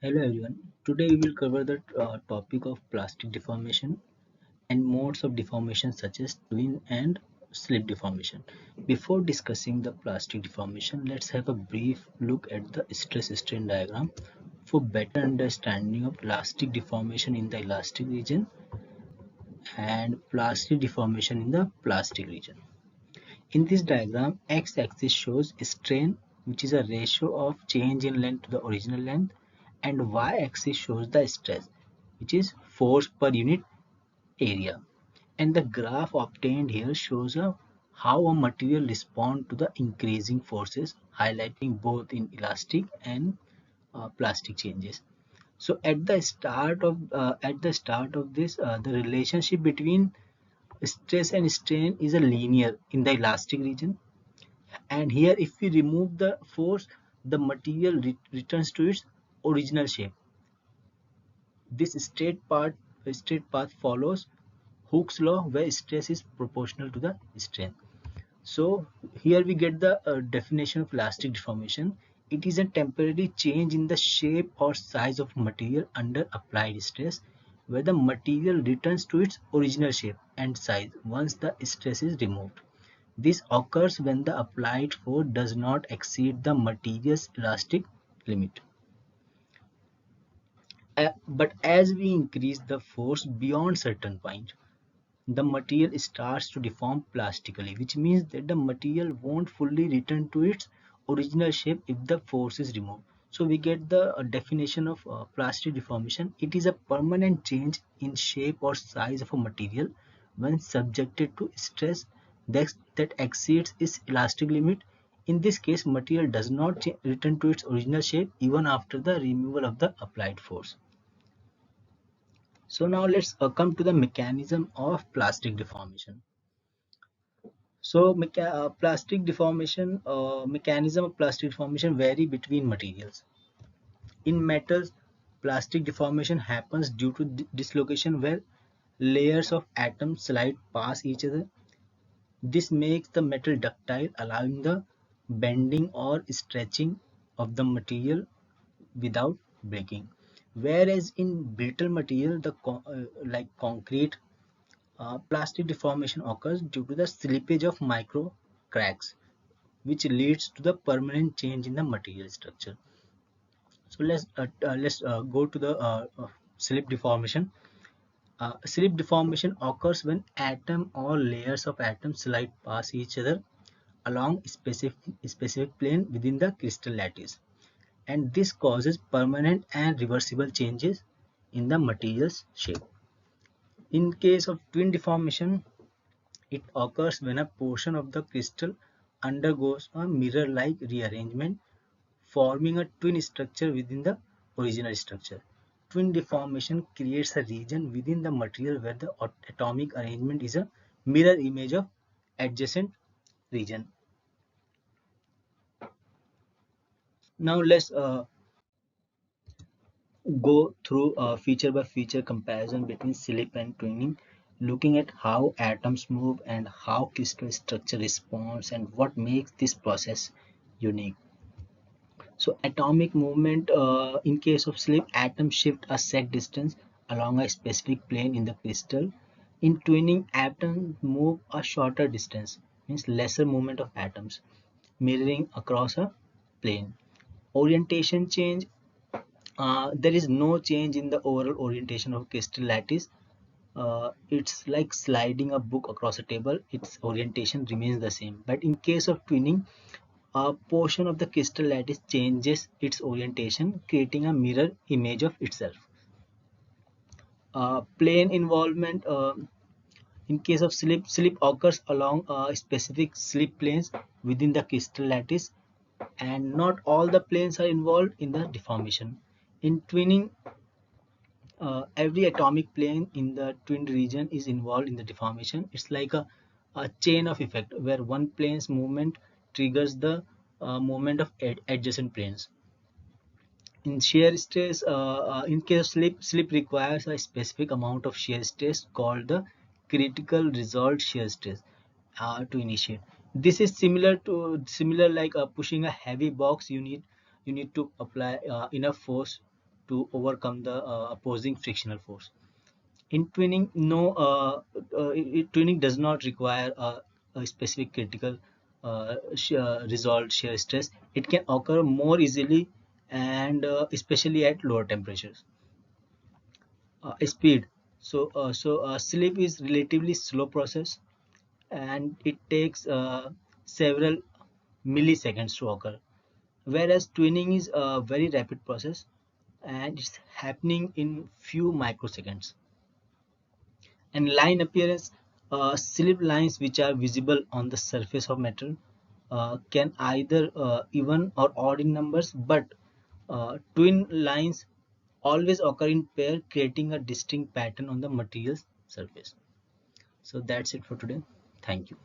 Hello everyone. Today we will cover the topic of plastic deformation and modes of deformation such as twin and slip deformation. Before discussing the plastic deformation, let's have a brief look at the stress strain diagram for better understanding of elastic deformation in the elastic region and plastic deformation in the plastic region. In this diagram, x-axis shows strain, which is a ratio of change in length to the original length, and y-axis shows the stress, which is force per unit area. And the graph obtained here shows how a material responds to the increasing forces, highlighting both in elastic and plastic changes. So at the start of this, the relationship between stress and strain is a linear in the elastic region, and here if we remove the force, the material returns to its original shape. This straight path follows Hooke's law, where stress is proportional to the strain. So here we get the definition of elastic deformation. It is a temporary change in the shape or size of material under applied stress, where the material returns to its original shape and size once the stress is removed. This occurs when the applied force does not exceed the material's elastic limit. But as we increase the force beyond certain point, the material starts to deform plastically, which means that the material won't fully return to its original shape if the force is removed. So we get the definition of plastic deformation. It is a permanent change in shape or size of a material when subjected to stress that exceeds its elastic limit. In this case, material does not return to its original shape even after the removal of the applied force. So now let's come to the mechanism of plastic deformation. So plastic deformation mechanism of plastic deformation vary between materials. In metals, plastic deformation happens due to dislocation where layers of atoms slide past each other. This makes the metal ductile, allowing the bending or stretching of the material without breaking. Whereas in brittle material, like concrete, plastic deformation occurs due to the slippage of micro cracks, which leads to the permanent change in the material structure. So let's go to the slip deformation. Slip deformation occurs when atom or layers of atoms slide past each other along specific plane within the crystal lattice, and this causes permanent and reversible changes in the material's shape. In case of twin deformation, it occurs when a portion of the crystal undergoes a mirror-like rearrangement, forming a twin structure within the original structure. Twin deformation creates a region within the material where the atomic arrangement is a mirror image of adjacent region. Now let's go through a feature by feature comparison between slip and twinning, looking at how atoms move and how crystal structure responds and what makes this process unique. So atomic movement, in case of slip, atoms shift a set distance along a specific plane in the crystal. In twinning, atoms move a shorter distance, means lesser movement of atoms, mirroring across a plane. Orientation change, there is no change in the overall orientation of crystal lattice. It's like sliding a book across a table, its orientation remains the same. But in case of twinning, a portion of the crystal lattice changes its orientation, creating a mirror image of itself. Plane involvement, in case of slip occurs along specific slip planes within the crystal lattice, and not all the planes are involved in the deformation. In twinning, every atomic plane in the twinned region is involved in the deformation. It's like a chain of effect where one plane's movement triggers the movement of adjacent planes. In shear stress, in case of slip requires a specific amount of shear stress called the critical result shear stress to initiate. This is similar like pushing a heavy box. You need to apply enough force to overcome the opposing frictional force. In twinning, no twinning does not require a specific critical resolved shear stress. It can occur more easily and especially at lower temperatures. Speed. Sleep is relatively slow process and it takes several milliseconds to occur, whereas twinning is a very rapid process and it's happening in few microseconds. And line appearance, slip lines which are visible on the surface of metal can either even or odd in numbers, but twin lines always occur in pair, creating a distinct pattern on the material's surface. So that's it for today. Thank you.